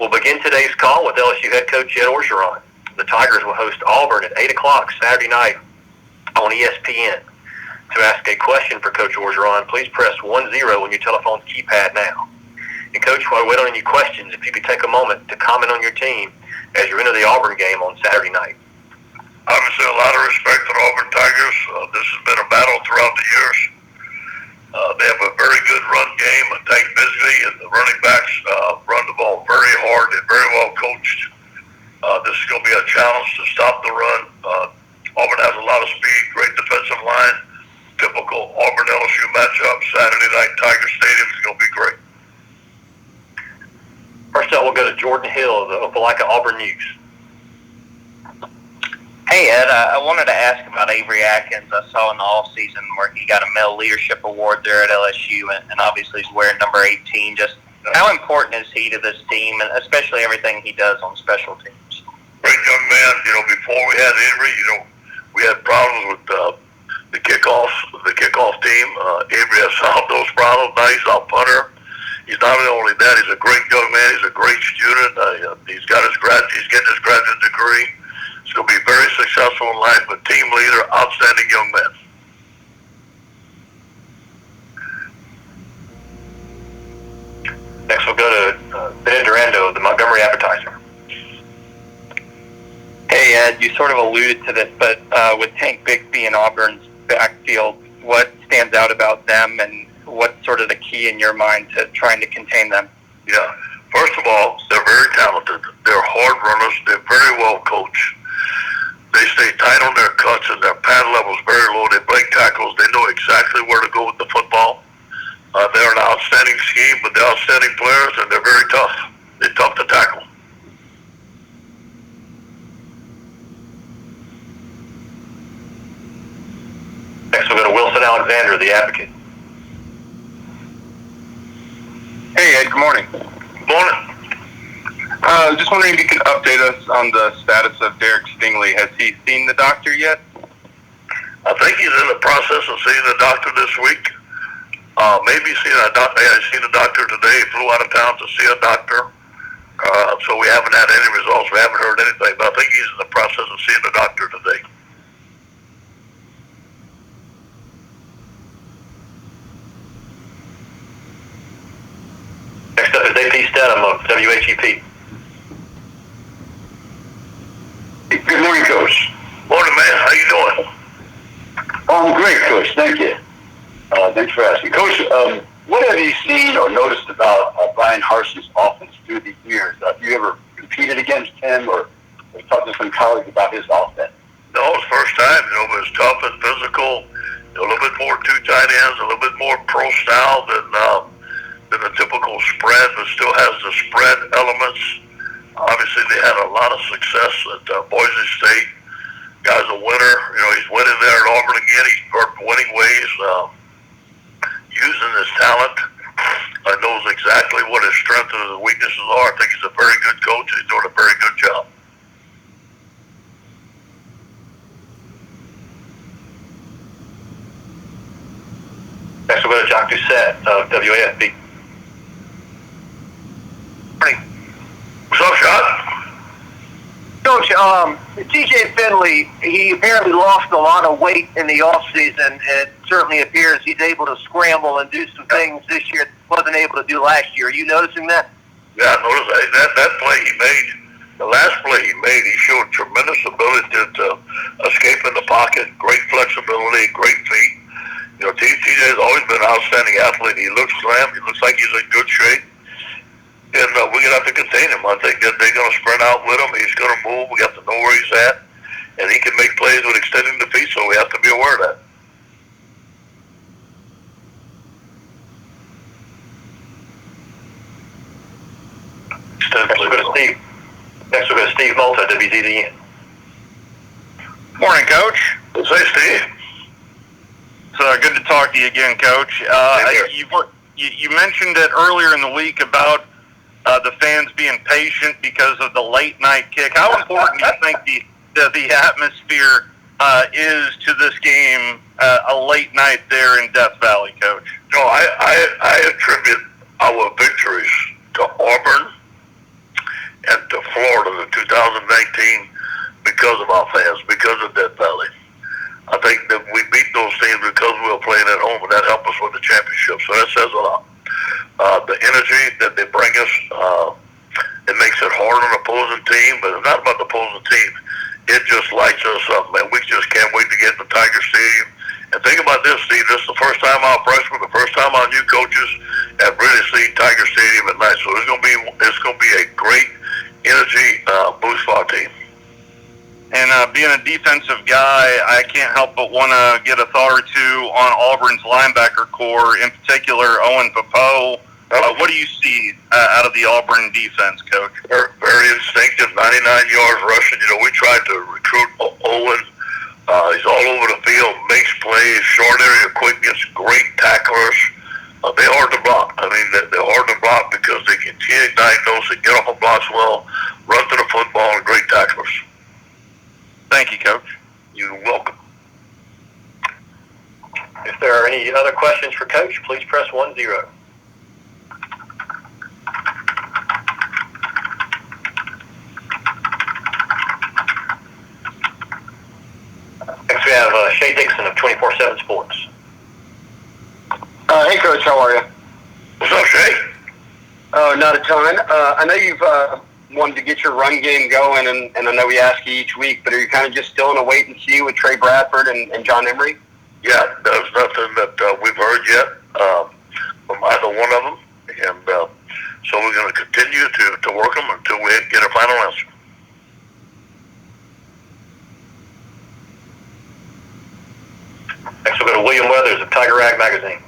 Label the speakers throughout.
Speaker 1: We'll begin today's call with LSU head coach Orgeron. The Tigers will host Auburn at 8 o'clock Saturday night on ESPN. To ask a question for Coach Orgeron, please press 10 on your telephone's keypad now. And Coach, while we wait on any questions, if you could take a moment to comment on your team as you enter the Auburn game on Saturday night.
Speaker 2: Obviously, a lot of respect for the Auburn Tigers. This has been a battle throughout the years. They have a very good run game. Tank Bisley and the running backs run the ball very hard and very well coached. This is going to be a challenge to stop the run. Auburn has a lot of speed, great defensive line. Typical Auburn LSU matchup. Saturday night, Tiger Stadium is going to be great.
Speaker 1: First up, we'll go to Jordan Hill of the Opelika Auburn News.
Speaker 3: Hey, Ed, I wanted to ask about Avery Atkins. I saw in the offseason where he got a Male Leadership Award there at LSU, and obviously he's wearing number 18. Just how important is he to this team, and especially everything he does on special teams?
Speaker 2: Great young man. Before we had Avery, we had problems with the kickoff team. Avery has solved those problems. Now he's our punter. He's not only that, he's a great young man. He's a great student. He's getting his graduate degree. He's going to be very successful in life, a team leader, outstanding young man.
Speaker 1: Next we'll go to Ben Durando of the Montgomery Advertiser.
Speaker 3: Hey, Ed, you sort of alluded to this, but with Tank Bigsby in Auburn's backfield, what stands out about them, and what's sort of the key in your mind to trying to contain them?
Speaker 2: Yeah. First of all, they're very talented. They're hard runners. They're very well coached. They stay tight on their cuts, and their pad level is very low. They break tackles. They know exactly where to go with the football. They're an outstanding scheme, but they're outstanding players, and they're very tough. They're tough to tackle.
Speaker 1: Next we'll go to Wilson Alexander of the Advocate.
Speaker 4: Hey, Ed, good morning.
Speaker 2: Good morning.
Speaker 4: Just wondering if you can update us on the status of Derek Stingley. Has he seen the doctor yet?
Speaker 2: I think he's in the process of seeing the doctor this week. Maybe seen a doctor. He's seen the doctor today. He flew out of town to see a doctor. So we haven't had any results. We haven't heard anything. But I think he's in the process of seeing the doctor today.
Speaker 1: Next up is AP Stedham of WHEP.
Speaker 5: Good morning, Coach.
Speaker 2: Morning, man. How you doing?
Speaker 5: I'm great, Coach. Thank you. Thanks for asking. Coach, what have you seen or noticed about Brian Harsin's offense through the years? Have you ever competed against him or talked to some colleagues about his offense?
Speaker 2: No, it's first time. But it's tough and physical. A little bit more two tight ends, a little bit more pro style than a typical spread, but still has the spread elements. Obviously, they had a lot of success at Boise State. Guy's a winner. He's winning there at Auburn again. He's winning ways, using his talent. Knows exactly what his strengths and his weaknesses are. I think he's a very good coach. He's doing a very good job.
Speaker 1: Next we'll go to Jock Doucette of WAFB.
Speaker 2: What's up, Shot?
Speaker 6: Coach, TJ Finley, he apparently lost a lot of weight in the offseason. It certainly appears he's able to scramble and do some things this year that he wasn't able to do last year. Are you noticing that?
Speaker 2: Yeah, I noticed that play he made, the last play he made, he showed tremendous ability to escape in the pocket, great flexibility, great feet. TJ has always been an outstanding athlete. He looks slim. He looks like he's in good shape. And we're going to have to contain him. I think that they're going to sprint out with him. He's going to move. We got to know where he's at. And he can make plays with extending the feet, so we have to be aware of that.
Speaker 1: Next we'll go to Steve Malta, WZDN.
Speaker 4: Morning, Coach.
Speaker 2: Say, Steve.
Speaker 4: It's good to talk to you again, Coach. You mentioned it earlier in the week about the fans being patient because of the late night kick. How important do you think the atmosphere is to this game, a late night there in Death Valley, Coach?
Speaker 2: No, I attribute our victories to Auburn into Florida in 2019 because of our fans, because of Death Valley. I think that we beat those teams because we were playing at home, and that helped us win the championship. So that says a lot. The energy that they bring us, it makes it hard on the opposing team, but it's not about the opposing team. It just lights us up, man. We just can't wait to get to Tiger Stadium. And think about this, Steve. This is the first time our freshmen, the first time our new coaches have really seen Tiger Stadium at night. So it's going to be a great energy boost for our team.
Speaker 4: And being a defensive guy, I can't help but want to get a thought or two on Auburn's linebacker core, in particular Owen Popo. What do you see out of the Auburn defense, Coach?
Speaker 2: Very instinctive, 99 yards rushing. You know, we tried to recruit Owen. He's all over the field, makes plays, short area quickness, great tacklers. They're hard to block. I mean, they're hard to block because they continue to diagnose and get off of blocks well, run to the football, and great tacklers.
Speaker 4: Thank you, Coach.
Speaker 2: You're welcome.
Speaker 1: If there are any other questions for Coach, please press 1-0. Next we have Shay Dixon of 24/7 Sports.
Speaker 6: Hey, Coach, how are you?
Speaker 2: What's up, Shay?
Speaker 6: Oh, not a ton. I know you've wanted to get your run game going, and I know we ask you each week, but are you kind of just still in a wait and see with Trey Bradford and John Emery?
Speaker 2: Yeah, there's nothing that we've heard yet from either one of them, and so we're going to continue to work them until we get a final answer.
Speaker 1: Next we'll go to William Weathers of Tiger Rag Magazine.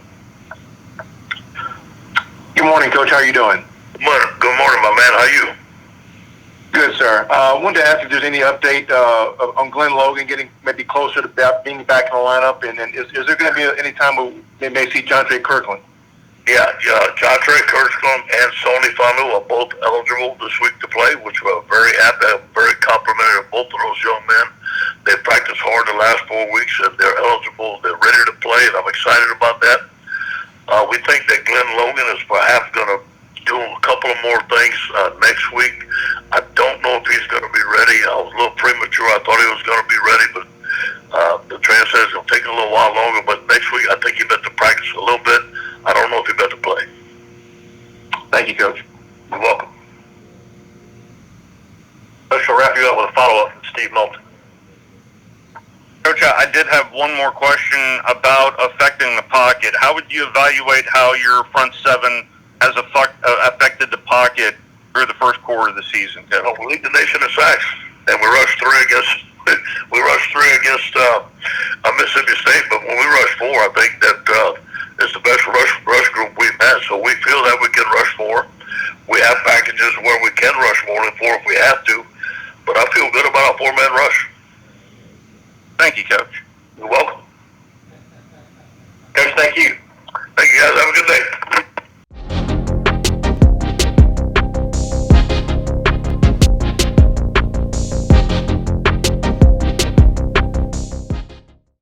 Speaker 7: Good morning, Coach. How are you doing?
Speaker 2: Good morning, my man. How are you?
Speaker 7: Good, sir. I wanted to ask if there's any update on Glenn Logan getting maybe closer to being back in the lineup, and then is there going to be any time we may see John Trey Kirkland?
Speaker 2: Yeah, John Trey Kirkland and Sony Fanu are both eligible this week to play, which we're very happy. I'm very complimentary of both of those young men. They practiced hard the last 4 weeks, and they're eligible. They're ready to play, and I'm excited about that. We think that Glenn Logan is perhaps going to do a couple of more things next week. I don't know if he's going to be ready. I was a little premature. I thought he was going to be ready, but the trainer says it's going to take a little while longer. But next week, I think he better practice a little bit. I don't know if he better play.
Speaker 7: Thank you, Coach.
Speaker 2: You're welcome.
Speaker 1: Coach, will wrap you up with a follow-up from Steve Moulton.
Speaker 4: Coach, I did have one more question about affecting the pocket. How would you evaluate how your front seven has affected the pocket through the first quarter of the season, Coach?
Speaker 2: Well, we lead the nation in sacks, and we rushed three against Mississippi State. But when we rushed four, I think that it's the best rush group we've had. So we feel that we can rush four. We have packages where we can rush more than four if we have to. But I feel good about our four-man rush.
Speaker 4: Thank you, Coach.
Speaker 2: You're welcome.
Speaker 1: Coach, thank you.
Speaker 2: Thank you, guys. Have a good day.